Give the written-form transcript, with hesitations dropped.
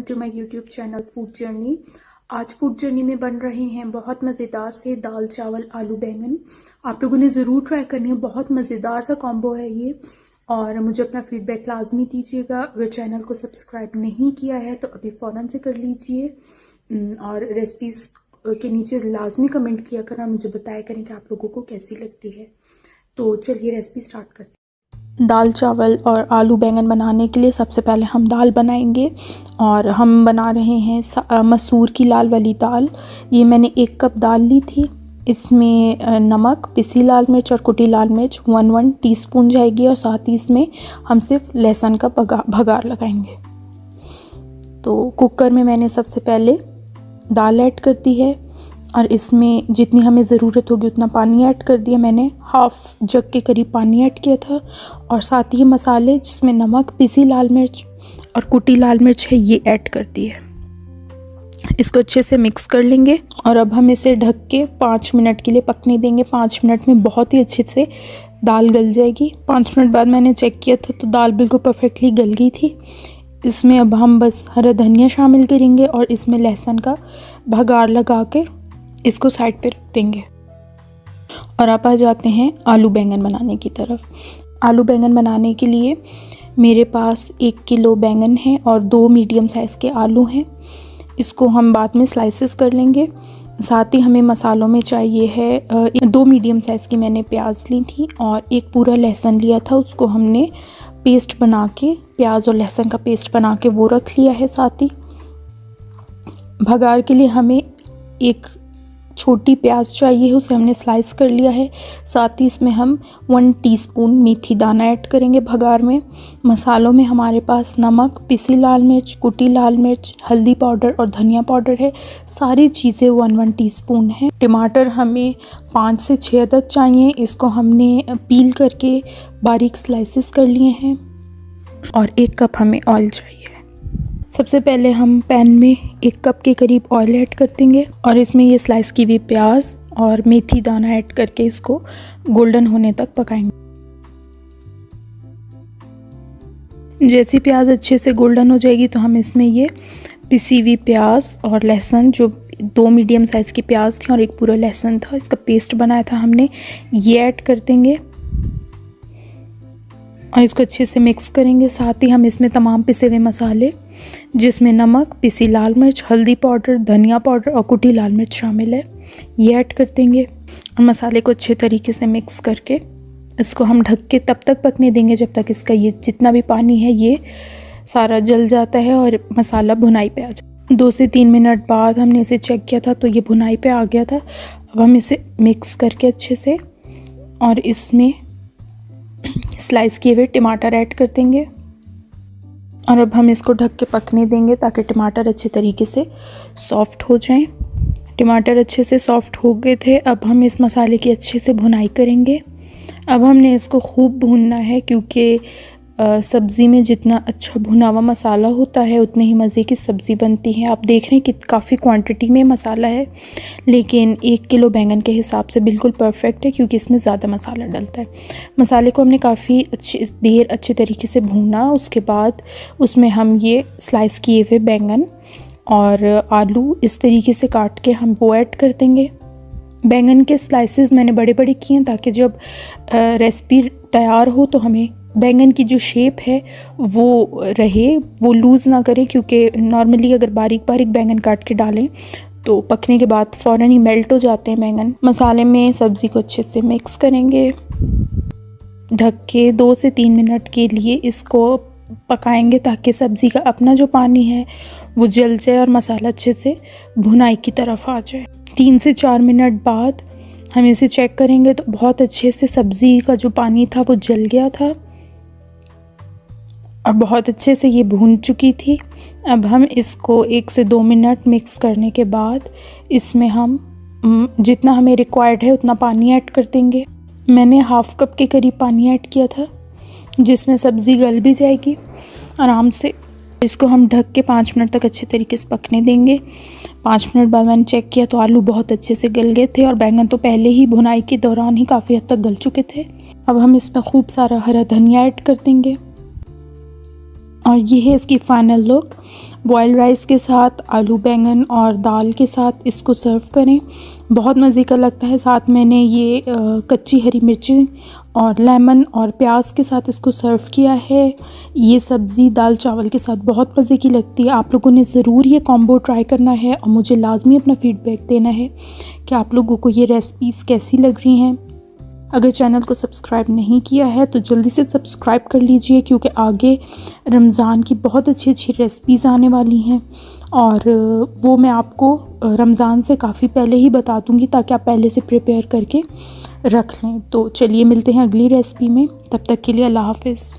To my YouTube channel food journey. आज food journey में बन रहे हैं बहुत मज़ेदार से दाल चावल आलू बैंगन। आप लोगों ने ज़रूर ट्राई करनी है, बहुत मज़ेदार सा कॉम्बो है ये। और मुझे अपना फीडबैक लाजमी दीजिएगा। अगर चैनल को सब्सक्राइब नहीं किया है तो अभी फ़ौरन से कर लीजिए और रेसिपीज़ के नीचे लाजमी कमेंट किया करना, मुझे बताया करें कि आप लोगों को कैसी लगती है। तो चलिए रेसिपी स्टार्ट करते हैं। दाल चावल और आलू बैंगन बनाने के लिए सबसे पहले हम दाल बनाएंगे और हम बना रहे हैं मसूर की लाल वाली दाल। ये मैंने 1 कप दाल ली थी। इसमें नमक, पिसी लाल मिर्च और कुटी लाल मिर्च 1 टीस्पून जाएगी और साथ ही इसमें हम सिर्फ लहसुन का भगार लगाएंगे। तो कुकर में मैंने सबसे पहले दाल ऐड कर दी है और इसमें जितनी हमें ज़रूरत होगी उतना पानी ऐड कर दिया। मैंने हाफ जग के करीब पानी ऐड किया था और साथ ही मसाले जिसमें नमक, पिसी लाल मिर्च और कुटी लाल मिर्च है ये ऐड कर दी है। इसको अच्छे से मिक्स कर लेंगे और अब हम इसे ढक के 5 मिनट के लिए पकने देंगे। 5 मिनट में बहुत ही अच्छे से दाल गल जाएगी। 5 मिनट बाद मैंने चेक किया था तो दाल बिल्कुल परफेक्टली गल गई थी। इसमें अब हम बस हरा धनिया शामिल करेंगे और इसमें लहसुन का भगार लगा के इसको साइड पे रख देंगे। और आप आ जाते हैं आलू बैंगन बनाने की तरफ। आलू बैंगन बनाने के लिए मेरे पास 1 किलो बैंगन है और 2 मीडियम साइज़ के आलू हैं। इसको हम बाद में स्लाइसेस कर लेंगे। साथ ही हमें मसालों में चाहिए है 2 मीडियम साइज़ की मैंने प्याज ली थी और 1 पूरा लहसुन लिया था। उसको हमने पेस्ट बना के, प्याज और लहसुन का पेस्ट बना के वो रख लिया है। साथ ही भगार के लिए हमें 1 छोटी प्याज चाहिए, उसे हमने स्लाइस कर लिया है। साथ ही इसमें हम 1 टीस्पून मेथी दाना ऐड करेंगे भगार में। मसालों में हमारे पास नमक, पिसी लाल मिर्च, कुटी लाल मिर्च, हल्दी पाउडर और धनिया पाउडर है। सारी चीज़ें 1 टीस्पून है। टमाटर हमें 5 से 6 अदद चाहिए। इसको हमने पील करके बारीक स्लाइसेस कर लिए हैं और 1 कप हमें ऑयल चाहिए। सबसे पहले हम पैन में 1 कप के करीब ऑयल ऐड कर देंगे और इसमें ये स्लाइस की हुई प्याज और मेथी दाना ऐड करके इसको गोल्डन होने तक पकाएंगे। जैसी प्याज अच्छे से गोल्डन हो जाएगी तो हम इसमें ये पिसी हुई प्याज और लहसुन, जो 2 मीडियम साइज़ की प्याज थी और 1 पूरा लहसुन था, इसका पेस्ट बनाया था हमने, ये ऐड कर देंगे और इसको अच्छे से मिक्स करेंगे। साथ ही हम इसमें तमाम पिसे हुए मसाले जिसमें नमक, पिसी लाल मिर्च, हल्दी पाउडर, धनिया पाउडर और कुटी लाल मिर्च शामिल है, ये ऐड कर देंगे और मसाले को अच्छे तरीके से मिक्स करके इसको हम ढक के तब तक पकने देंगे जब तक इसका ये जितना भी पानी है ये सारा जल जाता है और मसाला भुनाई पे आ जाए। 2 से 3 मिनट बाद हमने इसे चेक किया था तो ये भुनाई पे आ गया था। अब हम इसे मिक्स करके अच्छे से और इसमें स्लाइस किए हुए टमाटर ऐड कर देंगे और अब हम इसको ढक के पकने देंगे ताकि टमाटर अच्छे तरीके से सॉफ्ट हो जाएं। टमाटर अच्छे से सॉफ्ट हो गए थे। अब हम इस मसाले की अच्छे से भुनाई करेंगे। अब हमने इसको खूब भूनना है क्योंकि सब्ज़ी में जितना अच्छा भुना हुआ मसाला होता है उतने ही मज़े की सब्ज़ी बनती है। आप देख रहे हैं कि काफ़ी क्वांटिटी में मसाला है, लेकिन 1 किलो बैंगन के हिसाब से बिल्कुल परफेक्ट है क्योंकि इसमें ज़्यादा मसाला डलता है। मसाले को हमने काफ़ी अच्छे तरीके से भूना। उसके बाद उसमें हम ये स्लाइस किए हुए बैंगन और आलू इस तरीके से काट के हम वो ऐड कर देंगे। बैंगन के स्लाइसेस मैंने बड़े बड़े किए हैं ताकि जब रेसिपी तैयार हो तो हमें बैंगन की जो शेप है वो रहे, वो लूज़ ना करे, क्योंकि नॉर्मली अगर बारीक बारीक बैंगन काट के डालें तो पकने के बाद फ़ौरन ही मेल्ट हो जाते हैं बैंगन। मसाले में सब्ज़ी को अच्छे से मिक्स करेंगे, ढक के 2 से 3 मिनट के लिए इसको पकाएंगे ताकि सब्ज़ी का अपना जो पानी है वो जल जाए और मसाला अच्छे से भुनाई की तरफ आ जाए। 3 से 4 मिनट बाद हम इसे चेक करेंगे तो बहुत अच्छे से सब्ज़ी का जो पानी था वो जल गया था और बहुत अच्छे से ये भून चुकी थी। अब हम इसको 1 से 2 मिनट मिक्स करने के बाद इसमें हम जितना हमें रिक्वायर्ड है उतना पानी ऐड कर देंगे। मैंने हाफ कप के करीब पानी ऐड किया था जिसमें सब्ज़ी गल भी जाएगी आराम से। इसको हम ढक के 5 मिनट तक अच्छे तरीके से पकने देंगे। 5 मिनट बाद मैंने चेक किया तो आलू बहुत अच्छे से गल गए थे और बैंगन तो पहले ही भुनाई के दौरान ही काफ़ी हद तक गल चुके थे। अब हम इसमें खूब सारा हरा धनिया ऐड कर देंगे और ये है इसकी फ़ाइनल लुक। बॉयल्ड राइस के साथ, आलू बैंगन और दाल के साथ इसको सर्व करें, बहुत मज़े का लगता है। साथ मैंने ये कच्ची हरी मिर्ची और लेमन और प्याज के साथ इसको सर्व किया है। ये सब्ज़ी दाल चावल के साथ बहुत मज़े की लगती है। आप लोगों ने ज़रूर ये कॉम्बो ट्राई करना है और मुझे लाजमी अपना फ़ीडबैक देना है कि आप लोगों को ये रेसिपीज़ कैसी लग रही हैं। अगर चैनल को सब्सक्राइब नहीं किया है तो जल्दी से सब्सक्राइब कर लीजिए, क्योंकि आगे रमज़ान की बहुत अच्छी अच्छी रेसिपीज़ आने वाली हैं और वो मैं आपको रमज़ान से काफ़ी पहले ही बता दूँगी, ताकि आप पहले से प्रिपेयर करके रख लें। तो चलिए मिलते हैं अगली रेसिपी में, तब तक के लिए अल्लाह हाफ़िज़।